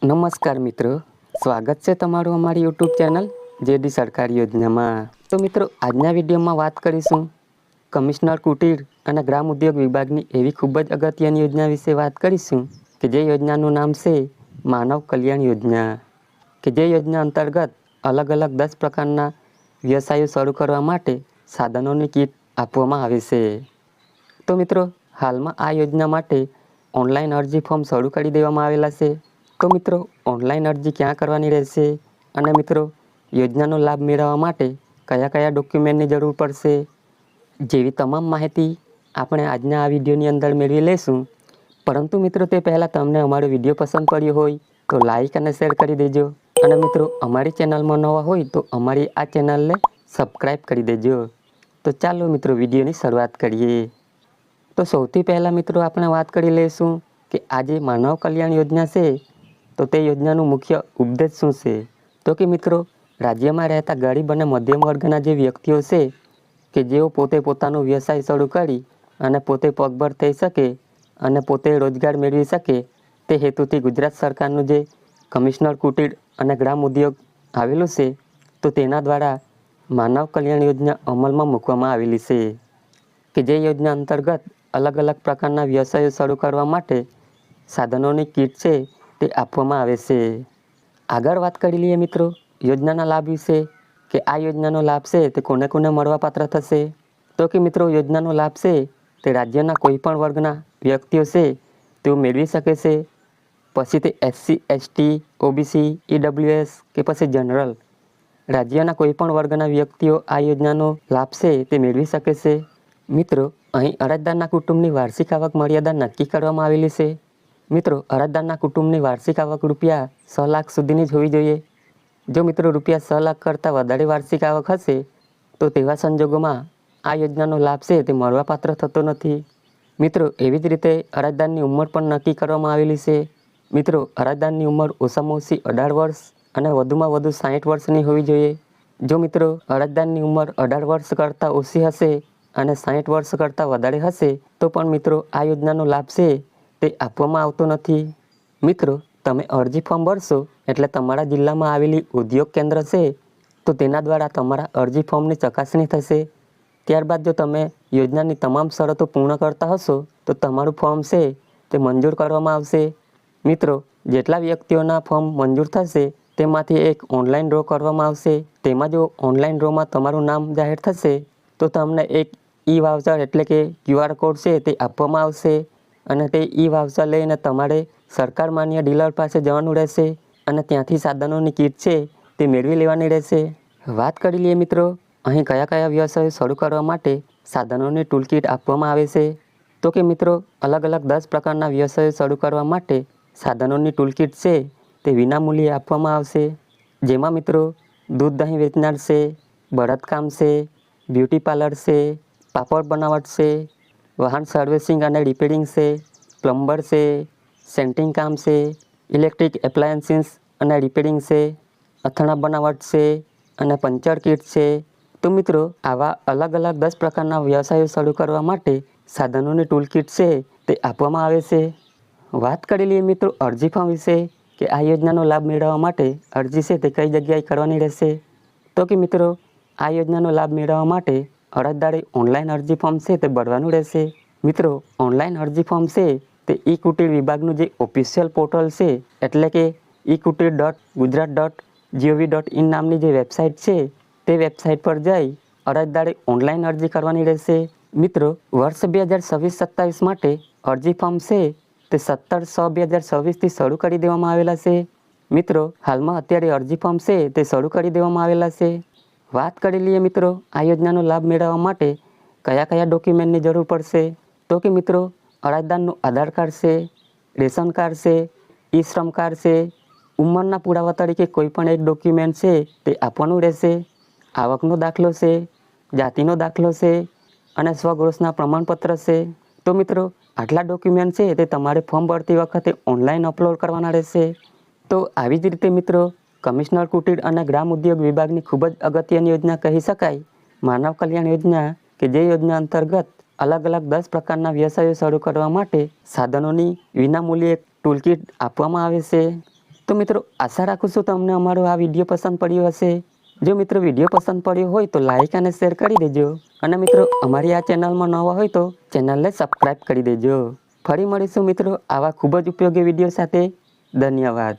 નમસ્કાર મિત્રો, સ્વાગત છે તમારું અમારી યુટ્યુબ ચેનલ જેડી સરકારી યોજનામાં। તો મિત્રો, આજના વિડીયોમાં વાત કરીશું કમિશનર કુટીર અને ગ્રામ ઉદ્યોગ વિભાગની એવી ખૂબ જ અગત્યની યોજના વિશે વાત કરીશું કે જે યોજનાનું નામ છે માનવ કલ્યાણ યોજના। કે જે યોજના અંતર્ગત અલગ અલગ 10 પ્રકારના વ્યવસાયો શરૂ કરવા માટે સાધનોની કીટ આપવામાં આવે છે। તો મિત્રો, હાલમાં આ યોજના માટે ઓનલાઈન અરજી ફોર્મ શરૂ કરી દેવામાં આવેલા છે। તો મિત્રો, ઓનલાઈન અરજી ક્યાં કરવાની રહેશે અને મિત્રો યોજનાનો લાભ મેળવવા માટે કયા કયા ડોક્યુમેન્ટની જરૂર પડશે જેવી તમામ માહિતી આપણે આજના આ વિડીયોની અંદર મેળવી લઈશું। પરંતુ મિત્રો, તે પહેલાં તમને અમારો વિડીયો પસંદ પડ્યો હોય તો લાઈક અને શેર કરી દેજો અને મિત્રો અમારી ચેનલમાં નવા હોય તો અમારી આ ચેનલને સબસ્ક્રાઈબ કરી દેજો। તો ચાલો મિત્રો, વિડીયોની શરૂઆત કરીએ। તો સૌથી પહેલાં મિત્રો આપણે વાત કરી લઈશું કે આ જે માનવ કલ્યાણ યોજના છે તો તે યોજનાનું મુખ્ય ઉદ્દેશ શું છે। તો કે મિત્રો, રાજ્યમાં રહેતા ગરીબ અને મધ્યમ વર્ગના જે વ્યક્તિઓ છે કે જેઓ પોતે પોતાનો વ્યવસાય શરૂ કરી અને પોતે પગભર થઈ શકે અને પોતે રોજગાર મેળવી શકે તે હેતુથી ગુજરાત સરકારનું જે કમિશનર કુટીર અને ગ્રામ ઉદ્યોગ આવેલું છે તો તેના દ્વારા માનવ કલ્યાણ યોજના અમલમાં મૂકવામાં આવેલી છે કે જે યોજના અંતર્ગત અલગ અલગ પ્રકારના વ્યવસાયો શરૂ કરવા માટે સાધનોની કીટ છે તે આપવામાં આવે છે। આગળ વાત કરી લઈએ મિત્રો યોજનાના લાભ વિશે કે આ યોજનાનો લાભ છે તે કોને કોને મળવાપાત્ર થશે। તો કે મિત્રો, યોજનાનો લાભ છે તે રાજ્યના કોઈ પણ વર્ગના વ્યક્તિઓ છે તેઓ મેળવી શકે છે। પછી તે SC, ST, OBC, EWS કે પછી જનરલ રાજ્યના કોઈ પણ વર્ગના વ્યક્તિઓ આ યોજનાનો લાભ છે તે મેળવી શકે છે। મિત્રો, અહીં અરજદારના કુટુંબની વાર્ષિક આવક મર્યાદા નક્કી કરવામાં આવેલી છે। મિત્રો, અરજદારના કુટુંબની વાર્ષિક આવક રૂપિયા 6 લાખ સુધીની જ હોવી જોઈએ। જો મિત્રો રૂપિયા 6 લાખ કરતાં વધારે વાર્ષિક આવક હશે તો તેવા સંજોગોમાં આ યોજનાનો લાભ છે તે મળવાપાત્ર થતો નથી। મિત્રો, એવી જ રીતે અરજદારની ઉંમર પણ નક્કી કરવામાં આવેલી છે। મિત્રો, અરજદારની ઉંમર ઓછામાં ઓછી 18 વર્ષ અને વધુમાં વધુ 60 વર્ષની હોવી જોઈએ। જો મિત્રો અરજદારની ઉંમર 18 વર્ષ કરતાં ઓછી હશે અને 60 વર્ષ કરતાં વધારે હશે તો પણ મિત્રો આ યોજનાનો લાભ છે તે આપવામાં આવતો નથી। મિત્રો, તમે અરજી ફોર્મ ભરશો એટલે તમારા જિલ્લામાં આવેલી ઉદ્યોગ કેન્દ્ર છે તો તેના દ્વારા તમારા અરજી ફોર્મની ચકાસણી થશે। ત્યારબાદ જો તમે યોજનાની તમામ શરતો પૂર્ણ કરતા હશો તો તમારું ફોર્મ છે તે મંજૂર કરવામાં આવશે। મિત્રો, જેટલા વ્યક્તિઓના ફોર્મ મંજૂર થશે તેમાંથી એક ઓનલાઈન ડ્રો કરવામાં આવશે। તેમાં જો ઓનલાઈન ડ્રોમાં તમારું નામ જાહેર થશે તો તમને એક વાઉચર એટલે કે QR કોડ છે તે આપવામાં આવશે અને તે વાઉચર લઈને તમારે સરકાર માન્ય ડીલર પાસે જવાનું રહેશે અને ત્યાંથી સાધનોની કીટ છે તે મેળવી લેવાની રહેશે। વાત કરી લઈએ મિત્રો અહીં કયા કયા વ્યવસાયો શરૂ કરવા માટે સાધનોની ટૂલ કીટ આપવામાં આવે છે। તો કે મિત્રો, અલગ અલગ 10 પ્રકારના વ્યવસાયો શરૂ કરવા માટે સાધનોની ટૂલ કીટ છે તે વિનામૂલ્યે આપવામાં આવશે। જેમાં મિત્રો દૂધ દહીં વેચનાર છે, બળદકામ છે, બ્યુટી પાર્લર છે, પાપડ બનાવટ છે, વાહન સર્વિસિંગ અને રિપેરિંગ છે, પ્લમ્બર છે, સેન્ટિંગ કામ છે, ઇલેક્ટ્રિક એપ્લાયન્સીસ અને રિપેરિંગ છે, અથાણા બનાવટ છે અને પંચર કીટ છે। તો મિત્રો, આવા અલગ અલગ 10 પ્રકારના વ્યવસાયો શરૂ કરવા માટે સાધનોની ટૂલ કીટ છે તે આપવામાં આવે છે। વાત કરી લઈએ મિત્રો અરજી ફોર્મ વિશે કે આ યોજનાનો લાભ મેળવવા માટે અરજી છે તે કઈ જગ્યાએ કરવાની રહેશે। તો કે મિત્રો, આ યોજનાનો લાભ મેળવવા માટે અરજદારે ઓનલાઈન અરજી ફોર્મ છે તે ભરવાનું રહેશે। મિત્રો, ઓનલાઈન અરજી ફોર્મ છે તે કુટીર વિભાગનું જે ઓફિશિયલ પોર્ટલ છે એટલે કે ekutir.gujarat.gov.in નામની જે વેબસાઇટ છે તે વેબસાઇટ પર જઈ અરજદારે ઓનલાઈન અરજી કરવાની રહેશે। મિત્રો, વર્ષ 2026-27 માટે અરજી ફોર્મ છે તે 17/6/2026થી શરૂ કરી દેવામાં આવેલા છે। મિત્રો, હાલમાં અત્યારે અરજી ફોર્મ છે તે શરૂ કરી દેવામાં આવેલા છે। વાત કરી લઈએ મિત્રો આ યોજનાનો લાભ મેળવવા માટે કયા કયા ડોક્યુમેન્ટની જરૂર પડશે। તો કે મિત્રો, અરજદારનું આધાર કાર્ડ છે, રેશન કાર્ડ છે, શ્રમ કાર્ડ છે, ઉંમરના પુરાવા તરીકે કોઈ પણ એક ડોક્યુમેન્ટ છે તે આપવાનું રહેશે। આવકનો દાખલો છે, જાતિનો દાખલો છે અને સ્વગૃહના પ્રમાણપત્ર છે। તો મિત્રો, આટલા ડોક્યુમેન્ટ છે તે તમારે ફોર્મ ભરતી વખતે ઓનલાઈન અપલોડ કરવાના રહેશે। તો આવી જ રીતે મિત્રો કમિશનર કુટીર અને ગ્રામ ઉદ્યોગ વિભાગની ખૂબ જ અગત્યની યોજના કહી શકાય માનવ કલ્યાણ યોજના કે જે યોજના અંતર્ગત અલગ અલગ 10 પ્રકારના વ્યવસાયો શરૂ કરવા માટે સાધનોની વિનામૂલ્યે ટૂલકીટ આપવામાં આવે છે। તો મિત્રો આશા રાખું છું તમને અમારો આ વિડીયો પસંદ પડ્યો હશે. જો મિત્રો વિડીયો પસંદ પડ્યો હોય તો લાઈક અને શેર કરી દેજો. અને મિત્રો અમારી આ ચેનલમાં નવા હોય તો ચેનલને સબસ્ક્રાઈબ કરી દેજો. ફરી મળીશું મિત્રો આવા ખૂબ જ ઉપયોગી વિડીયો સાથે. ધન્યવાદ.